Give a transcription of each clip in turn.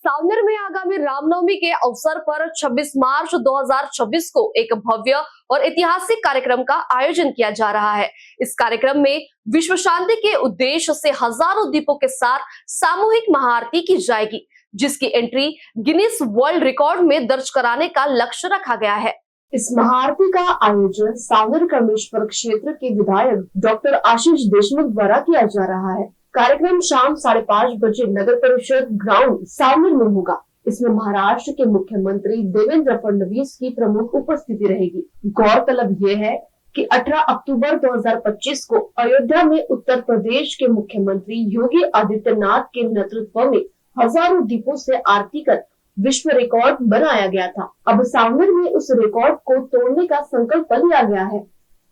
सावनेर में आगामी रामनवमी के अवसर पर 26 मार्च 2026 को एक भव्य और ऐतिहासिक कार्यक्रम का आयोजन किया जा रहा है। इस कार्यक्रम में विश्व शांति के उद्देश्य से हजारों दीपों के साथ सामूहिक महाआरती की जाएगी, जिसकी एंट्री गिनीज वर्ल्ड रिकॉर्ड में दर्ज कराने का लक्ष्य रखा गया है। इस महाआरती का आयोजन सावनेर क्रमेश्वर क्षेत्र के विधायक डॉक्टर आशीष देशमुख द्वारा किया जा रहा है। कार्यक्रम शाम 5:30 बजे नगर परिषद ग्राउंड सावनेर में होगा। इसमें महाराष्ट्र के मुख्यमंत्री देवेंद्र फडणवीस की प्रमुख उपस्थिति रहेगी। गौरतलब ये है कि 18 अक्टूबर 2025 को अयोध्या में उत्तर प्रदेश के मुख्यमंत्री योगी आदित्यनाथ के नेतृत्व में हजारों दीपों से आरती कर विश्व रिकॉर्ड बनाया गया था। अब सावनेर में उस रिकॉर्ड को तोड़ने का संकल्प लिया गया है।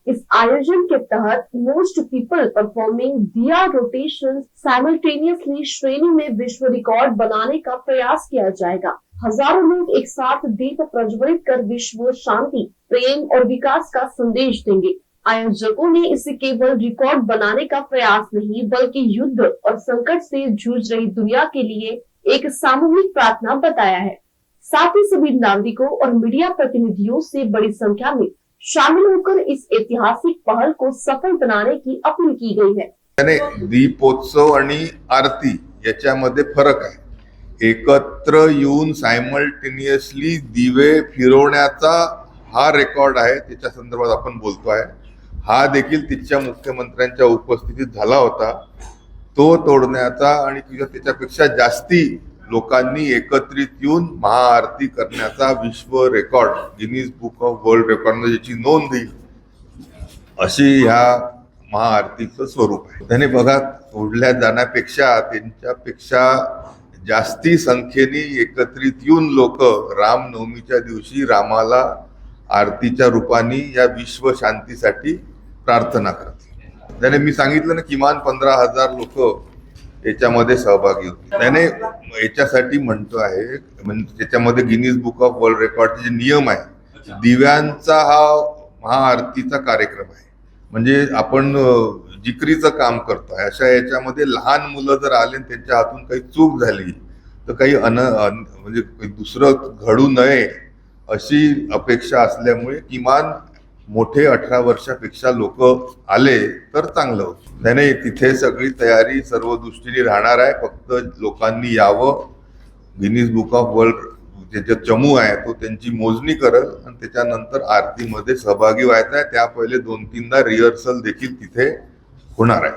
इस आयोजन के तहत मोस्ट पीपल परफॉर्मिंग दिया रोटेशन साइमल्टेनियसली श्रेणी में विश्व रिकॉर्ड बनाने का प्रयास किया जाएगा। हजारों लोग एक साथ दीप प्रज्वलित कर विश्व शांति, प्रेम और विकास का संदेश देंगे। आयोजकों ने इसे केवल रिकॉर्ड बनाने का प्रयास नहीं, बल्कि युद्ध और संकट से जूझ रही दुनिया के लिए एक सामूहिक प्रार्थना बताया है। साथ ही सभी नागरिकों और मीडिया प्रतिनिधियों से बड़ी संख्या में शामिल होकर इस ऐतिहासिक पहल को सफल बनाने की अपील की गई है। त्याने दीपोत्सव आणि आरती याच्यामध्ये फरक आहे। एकत्र येऊन सायमल्टेनियसली दिवे फिरवण्याचा हा रेकॉर्ड आहे, त्याच्या संदर्भात आपण बोलतो आहे। हा देखील तिच्या मुख्यमंत्र्यांच्या उपस्थितीत झाला होता। तो तोडण्याचा आणि त्याच्यापेक्षा जास्ती लोकांनी एकत्रित येऊन महाआरती करण्याचा विश्व record Guinness book of world रेकॉर्डमध्ये ज्याची नोंद येईल अशी ह्या महाआरतीचं स्वरूप आहे। त्याने बघा, तोडल्या जाण्यापेक्षा त्यांच्यापेक्षा जास्ती संख्येने एकत्रित येऊन लोक रामनवमीच्या दिवशी रामाला आरतीच्या रूपाने या विश्व शांतीसाठी प्रार्थना करतील। त्याने मी सांगितलं ना, किमान 15,000 लोक याच्यामध्ये सहभागी होते। त्याने याच्यासाठी म्हणतो आहे, म्हणजे त्याच्यामध्ये गिनीज बुक ऑफ वर्ल्ड रेकॉर्डचे जे नियम आहे, दिव्यांचा हा महाआरतीचा कार्यक्रम आहे। म्हणजे आपण जिकरीचं काम करतोय, अशा याच्यामध्ये लहान मुलं जर आले आणि त्यांच्या हातून काही चूक झाली तर काही म्हणजे दुसरं घडू नये अशी अपेक्षा असल्यामुळे किमान मोठे 18 वर्षापेक्षा लोक आले तर चांगलं होतं। त्याने तिथे सगळी तयारी सर्व दृष्टीने राहणार आहे। फक्त लोकांनी यावं, गिनीज बुक ऑफ वर्ल्ड जे चमू आहे तो त्यांची मोजणी करेल आणि त्याच्यानंतर आरतीमध्ये सहभागी व्हायचं आहे। त्या पहिले 2-3दा रिहर्सल देखील तिथे होणार आहे।